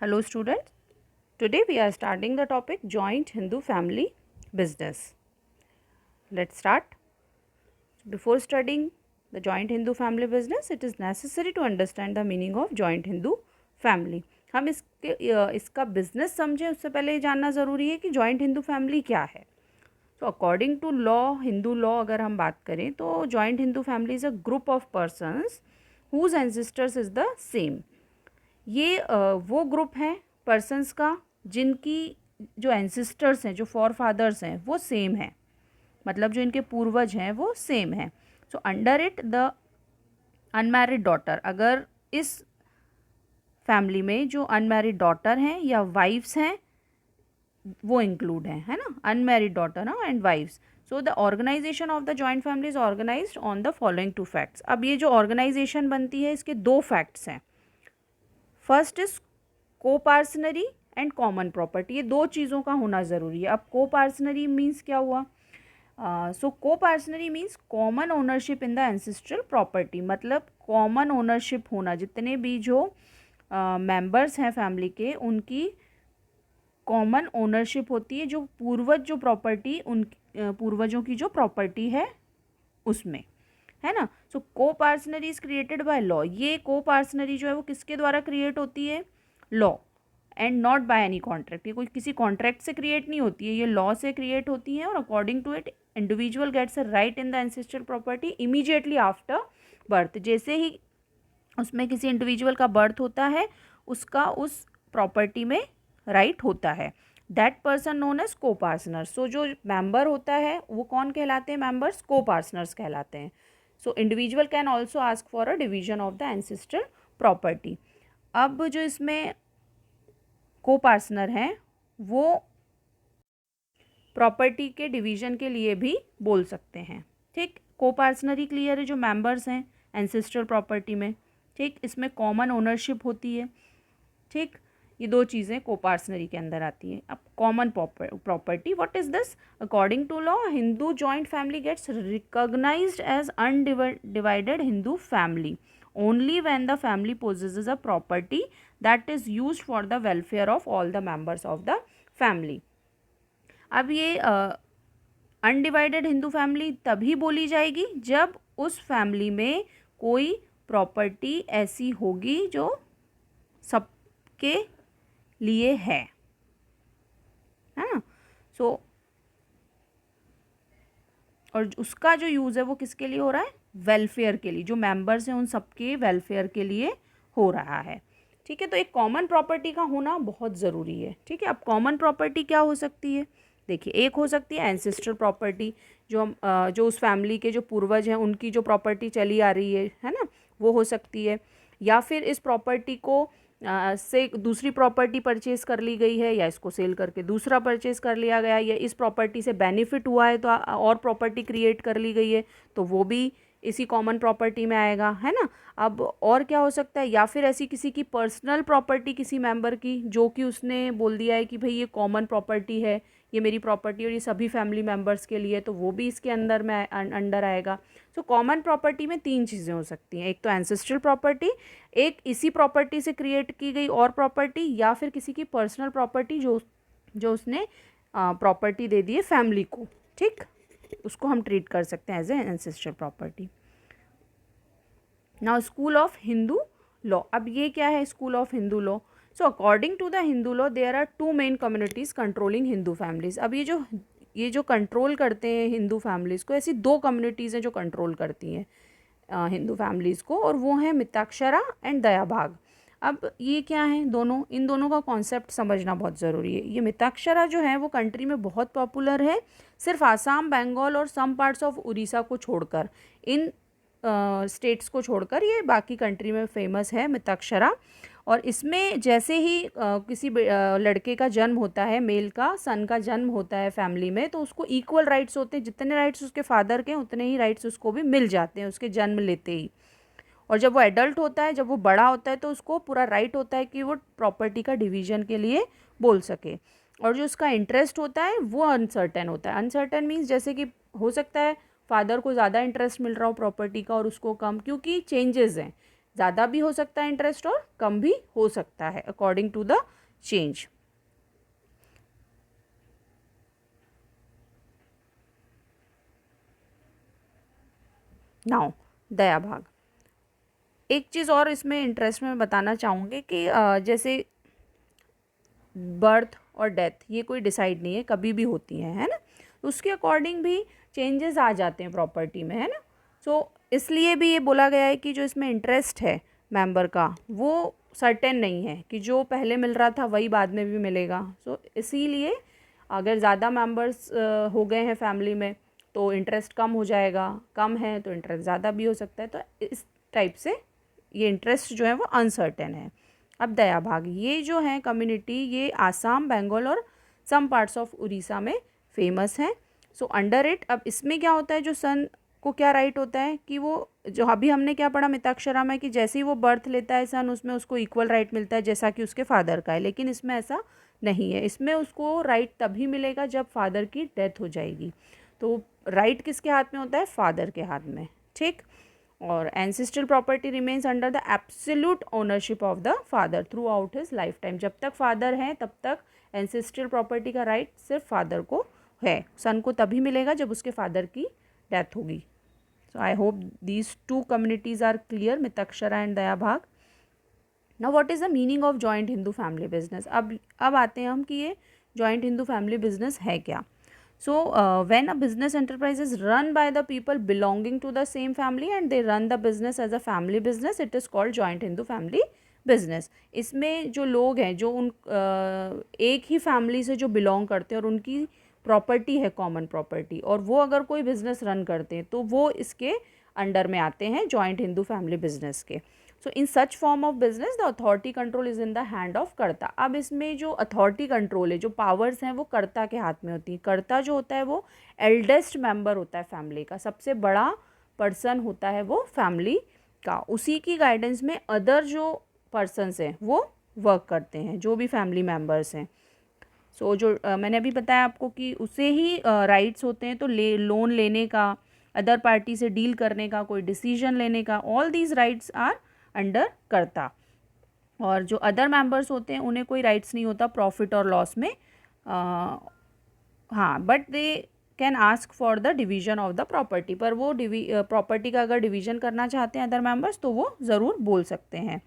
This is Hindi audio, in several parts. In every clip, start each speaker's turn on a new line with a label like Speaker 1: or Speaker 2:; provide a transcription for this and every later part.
Speaker 1: Hello students, today we are starting the topic Joint Hindu Family Business. Let's start. Before studying the Joint Hindu Family Business, it is necessary to understand the meaning of Joint Hindu Family. हम इसका बिजनेस समझें उससे पहले ये जानना ज़रूरी है कि जॉइंट हिंदू फैमिली क्या है. तो according to law, Hindu law अगर हम बात करें तो joint Hindu family is a group of persons whose ancestors is the same. ये वो ग्रुप हैं पर्सन्स का जिनकी जो एंसिस्टर्स हैं, जो फॉर फादर्स हैं, वो सेम हैं. मतलब जो इनके पूर्वज हैं वो सेम हैं. So under it the unmarried daughter, अगर इस फैमिली में जो अनमैरिड डॉटर हैं या वाइफ्स हैं वो इंक्लूड हैं, है ना, अनमैरिड डॉटर ना and wifes. So the organisation of the joint family is organised on the following two facts. अब ये जो ऑर्गेनाइजेशन बनती है इसके दो फैक्ट्स हैं. First is coparcenary and common property. ये दो चीज़ों का होना ज़रूरी है. अब कोपार्सनरी मीन्स क्या हुआ? So coparcenary means common ownership in the ancestral property. मतलब कॉमन ओनरशिप होना, जितने भी जो मेंबर्स हैं फैमिली के उनकी कॉमन ओनरशिप होती है. जो पूर्वज जो प्रॉपर्टी उन पूर्वजों की जो प्रॉपर्टी है उसमें, है ना. So coparcenary is created by law. ये कोपार्सनरी जो है वो किसके द्वारा क्रिएट होती है? Law and not by any contract. ये कोई किसी कॉन्ट्रैक्ट से क्रिएट नहीं होती है, ये लॉ से क्रिएट होती है. और according to it individual gets a right in the ancestral property immediately after birth. जैसे ही उसमें किसी इंडिविजुअल का बर्थ होता है उसका उस प्रॉपर्टी में राइट होता है. That person known as coparcener. So जो मेंबर होता है वो कौन कहलाते हैं? मेंबर्स कोपार्सनर्स कहलाते हैं. So individual can also ask for a division of the ancestral property. अब जो इसमें कोपार्सनर हैं वो प्रॉपर्टी के डिवीजन के लिए भी बोल सकते हैं. ठीक, कोपार्सनरी क्लियर है. जो मेंबर्स हैं एंसेस्ट्रल प्रॉपर्टी में, ठीक, इसमें कॉमन ओनरशिप होती है. ठीक, ये दो चीज़ें कोपार्सनरी के अंदर आती हैं. अब common property, what is this? According to law Hindu joint family gets recognised as undivided Hindu family only when the family possesses a property that is used for the welfare of all the members of the family. अब ये अनडिवाइडेड हिंदू फैमिली तभी बोली जाएगी जब उस फैमिली में कोई प्रॉपर्टी ऐसी होगी जो सबके लिए है ना. सो और उसका जो यूज़ है वो किसके लिए हो रहा है? वेलफेयर के लिए. जो मेंबर्स हैं उन सबके वेलफेयर के लिए हो रहा है. ठीक है, तो एक कॉमन प्रॉपर्टी का होना बहुत ज़रूरी है. ठीक है, अब कॉमन प्रॉपर्टी क्या हो सकती है? देखिए, एक हो सकती है एंसेस्ट्रल प्रॉपर्टी, जो उस फैमिली के जो पूर्वज हैं उनकी जो प्रॉपर्टी चली आ रही है ना, वो हो सकती है. या फिर इस प्रॉपर्टी को से दूसरी प्रॉपर्टी परचेज़ कर ली गई है, या इसको सेल करके दूसरा परचेज़ कर लिया गया, या इस प्रॉपर्टी से बेनिफिट हुआ है तो और प्रॉपर्टी क्रिएट कर ली गई है, तो वो भी इसी कॉमन प्रॉपर्टी में आएगा, है ना. अब और क्या हो सकता है? या फिर ऐसी किसी की पर्सनल प्रॉपर्टी किसी मेंबर की जो कि उसने बोल दिया है कि भाई ये कॉमन प्रॉपर्टी है, ये मेरी प्रॉपर्टी और ये सभी फैमिली मेम्बर्स के लिए, तो वो भी इसके अंदर में अंडर आएगा. सो कॉमन प्रॉपर्टी में तीन चीज़ें हो सकती हैं. एक तो एंसेस्ट्रल प्रॉपर्टी, एक इसी प्रॉपर्टी से क्रिएट की गई और प्रॉपर्टी, या फिर किसी की पर्सनल प्रॉपर्टी जो उसने प्रॉपर्टी दे दी है फैमिली को. ठीक, उसको हम ट्रीट कर सकते हैं as a ancestral property. Now school of Hindu law. अब ये क्या है school of Hindu law? So according to the Hindu law there are two main communities controlling Hindu families. अब ये जो कंट्रोल करते हैं हिंदू फैमिलीज़ को, ऐसी दो कम्युनिटीज़ हैं जो कंट्रोल करती हैं हिंदू फैमिलीज़ को, और वो हैं मिताक्षरा एंड दयाभाग. अब ये क्या है? इन दोनों का कॉन्सेप्ट समझना बहुत ज़रूरी है. ये मिताक्षरा जो है वो कंट्री में बहुत पॉपुलर है, सिर्फ आसाम, बंगाल और सम पार्ट्स ऑफ उड़ीसा को छोड़कर, इन स्टेट्स को छोड़कर ये बाकी कंट्री में फेमस है मिताक्षरा. और इसमें जैसे ही किसी लड़के का जन्म होता है, मेल का सन का जन्म होता है फैमिली में, तो उसको इक्वल राइट्स होते हैं. जितने राइट्स उसके फादर के उतने ही राइट्स उसको भी मिल जाते हैं उसके जन्म लेते ही. और जब वो एडल्ट होता है, जब वो बड़ा होता है, तो उसको पूरा राइट होता है कि वो प्रॉपर्टी का डिवीजन के लिए बोल सके. और जो उसका इंटरेस्ट होता है वो अनसर्टेन होता है. अनसर्टेन मीन्स जैसे कि हो सकता है फादर को ज़्यादा इंटरेस्ट मिल रहा हो प्रॉपर्टी का और उसको कम, क्योंकि चेंजेस हैं. ज़्यादा भी हो सकता है इंटरेस्ट और कम भी हो सकता है according to the change. Now Daya Bhag, एक चीज़ और इसमें इंटरेस्ट में बताना चाहूँगी कि जैसे बर्थ और डेथ ये कोई डिसाइड नहीं है, कभी भी होती है ना, उसके अकॉर्डिंग भी चेंजेस आ जाते हैं प्रॉपर्टी में, है ना। सो इसलिए भी ये बोला गया है कि जो इसमें इंटरेस्ट है मेंबर का वो सर्टेन नहीं है कि जो पहले मिल रहा था वही बाद में भी मिलेगा। सो इसीलिए अगर ज़्यादा मेंबर्स हो गए हैं फैमिली में तो इंटरेस्ट कम हो जाएगा, कम है तो इंटरेस्ट ज़्यादा भी हो सकता है। तो इस टाइप से ये इंटरेस्ट जो है वो अनसर्टेन है। अब दया भाग, ये जो है कम्युनिटी ये आसाम, बंगाल और सम पार्ट्स ऑफ उड़ीसा में फेमस है। सो अंडर इट, अब इसमें क्या होता है, जो सन को क्या राइट होता है कि वो जो अभी हमने क्या पढ़ा मिताक्षरा में कि जैसे ही वो बर्थ लेता है सन उसमें उसको इक्वल राइट मिलता है जैसा कि उसके फादर का है, लेकिन इसमें ऐसा नहीं है। इसमें उसको राइट तभी मिलेगा जब फादर की डेथ हो जाएगी। तो राइट किसके हाथ में होता है, फादर के हाथ में, ठीक। और ancestral property remains under the absolute ownership of the father through out his life time. जब तक फादर हैं तब तक एंसेस्ट्रल प्रॉपर्टी का राइट सिर्फ फादर को है, सन को तभी मिलेगा जब उसके फादर की डेथ होगी। So I hope these two communities are clear, Mitakshara and Daya Bhag. Now what is the meaning of joint Hindu family business. अब आते हैं हम कि ये जॉइंट हिंदू फैमिली बिजनेस है क्या। So, when a business enterprise is run by the people belonging to the same family and they run the business as a family business, it is called joint Hindu family business. इसमें जो लोग हैं जो एक ही फैमिली से जो बिलोंग करते हैं और उनकी प्रॉपर्टी है कॉमन प्रॉपर्टी, और वो अगर कोई बिजनेस रन करते हैं तो वो इसके अंडर में आते हैं जॉइंट हिंदू फैमिली बिजनेस के। So in such form of business the authority control is in the hand of Karta. अब इसमें जो अथॉरिटी कंट्रोल है, जो पावर्स हैं वो कर्ता के हाथ में होती हैं। कर्ता जो होता है वो एल्डेस्ट मेंबर होता है फैमिली का, सबसे बड़ा पर्सन होता है वो फैमिली का। उसी की गाइडेंस में अदर जो पर्सनस हैं वो वर्क करते हैं, जो भी फैमिली मेम्बर्स हैं। सो जो मैंने अभी बताया आपको कि उसे ही राइट्स होते हैं, तो लोन लेने का, अदर पार्टी से डील करने का, कोई डिसीजन लेने का, all these rights are under karta. और जो अदर मेंबर्स होते हैं उन्हें कोई राइट्स नहीं होता प्रॉफिट और लॉस में, हाँ, but they can ask for the division of the property. पर वो प्रॉपर्टी का अगर डिवीजन करना चाहते हैं अदर मेंबर्स तो वो ज़रूर बोल सकते हैं।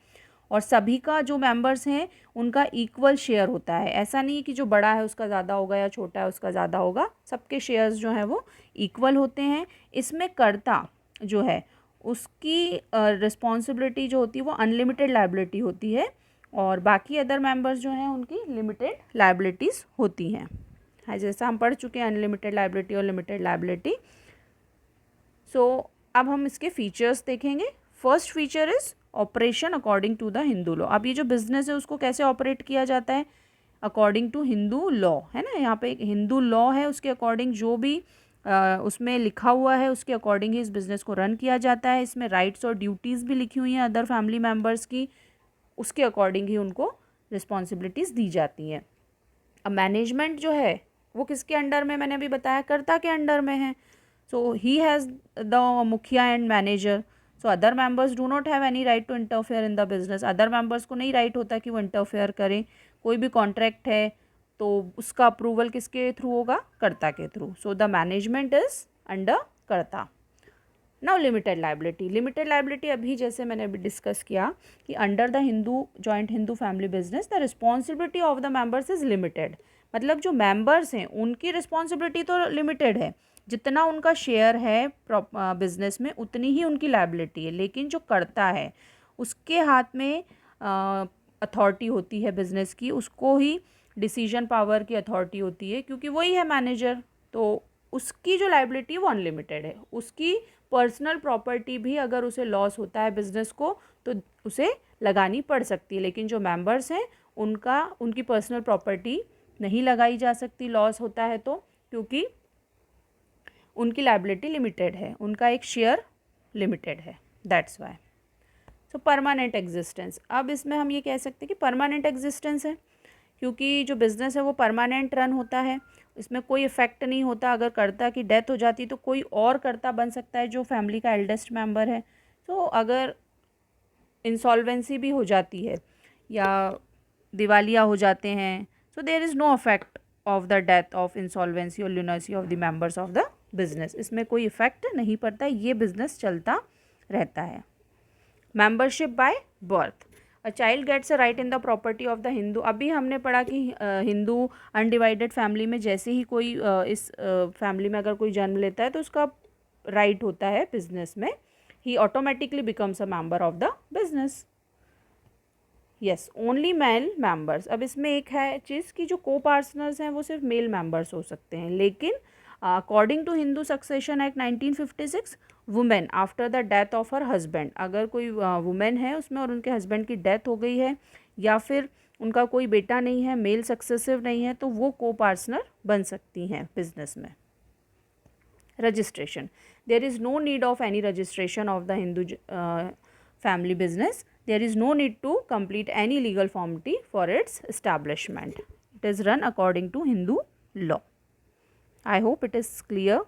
Speaker 1: और सभी का जो मेंबर्स हैं उनका इक्वल शेयर होता है। ऐसा नहीं है कि जो बड़ा है उसका ज़्यादा होगा या छोटा है उसका ज़्यादा होगा, सबके शेयर्स जो हैं वो इक्वल होते हैं। इसमें कर्ता जो है उसकी रिस्पॉन्सिबिलिटी जो होती है वो अनलिमिटेड लायबिलिटी होती है, और बाकी अदर मेंबर्स जो हैं उनकी लिमिटेड लायबिलिटीज़ होती हैं। है, जैसा हम पढ़ चुके हैं अनलिमिटेड लायबिलिटी और लिमिटेड लायबिलिटी। सो अब हम इसके फीचर्स देखेंगे। First feature is operation according to the Hindu law. अब ये जो बिजनेस है उसको कैसे ऑपरेट किया जाता है, अकॉर्डिंग टू हिंदू लॉ, है ना। यहाँ पे एक हिंदू लॉ है, उसके अकॉर्डिंग जो भी उसमें लिखा हुआ है उसके अकॉर्डिंग ही इस बिज़नेस को रन किया जाता है। इसमें राइट्स और ड्यूटीज़ भी लिखी हुई हैं अदर फैमिली मेम्बर्स की, उसके अकॉर्डिंग ही उनको रिस्पॉन्सिबिलिटीज़ दी जाती हैं। अब मैनेजमेंट जो है वो किसके अंडर में, मैंने अभी बताया कर्ता के अंडर में है। So he has the mukhiya and manager. So other members do not have any right to interfere in the business. Other members को नहीं राइट होता कि वो इंटरफेयर करें। कोई भी कॉन्ट्रैक्ट है तो उसका अप्रूवल किसके थ्रू होगा, कर्ता के through. So the management is under Karta. Now limited liability. Limited liability अभी जैसे मैंने अभी डिस्कस किया कि under the Hindu joint Hindu family business the responsibility of the members is limited. मतलब जो मेंबर्स हैं उनकी रिस्पॉन्सिबिलिटी तो लिमिटेड है, जितना उनका शेयर है बिजनेस में उतनी ही उनकी लायबिलिटी है, लेकिन जो कर्ता है उसके हाथ में अथॉरिटी होती है बिजनेस की, उसको ही डिसीजन पावर की अथॉरिटी होती है क्योंकि वही है मैनेजर। तो उसकी जो लायबिलिटी है वो अनलिमिटेड है। उसकी पर्सनल प्रॉपर्टी भी अगर उसे लॉस होता है बिजनेस को तो उसे लगानी पड़ सकती है, लेकिन जो मेंबर्स हैं उनकी पर्सनल प्रॉपर्टी नहीं लगाई जा सकती लॉस होता है तो, क्योंकि उनकी लायबिलिटी लिमिटेड है, उनका एक शेयर लिमिटेड है, that's why. So permanent existence. अब इसमें हम ये कह सकते हैं कि परमानेंट एग्जिस्टेंस है क्योंकि जो बिज़नेस है वो परमानेंट रन होता है, इसमें कोई इफ़ेक्ट नहीं होता। अगर कर्ता की डेथ हो जाती तो कोई और कर्ता बन सकता है जो फैमिली का एल्डेस्ट मेंबर है। तो अगर इंसॉल्वेंसी भी हो जाती है या दिवालिया हो जाते हैं, so there is no affect of the death of insolvency और lunacy of the members of the business. इसमें कोई इफेक्ट नहीं पड़ता, ये बिजनेस चलता रहता है। Membership by birth, a child gets a right in the property of the Hindu. अभी हमने पढ़ा कि हिंदू अनडिवाइडेड फैमिली में जैसे ही कोई इस फैमिली में अगर कोई जन्म लेता है तो उसका राइट होता है बिजनेस में, he automatically becomes a member of the business. Yes, only male members. अब इसमें एक है चीज़ कि जो को पार्टनर्स हैं वो सिर्फ मेल मेंबर्स हो सकते हैं, लेकिन according to Hindu succession act 1956 women after the death of her husband, अगर कोई वुमेन है उसमें और उनके हस्बैंड की डेथ हो गई है या फिर उनका कोई बेटा नहीं है, मेल सक्सेसिव नहीं है, तो वो को पार्टनर बन सकती हैं बिजनेस में। Registration, there is no need of any registration of the Hindu family business. There is no need to complete any legal formality for its establishment. It is run according to Hindu law. I hope it is clear.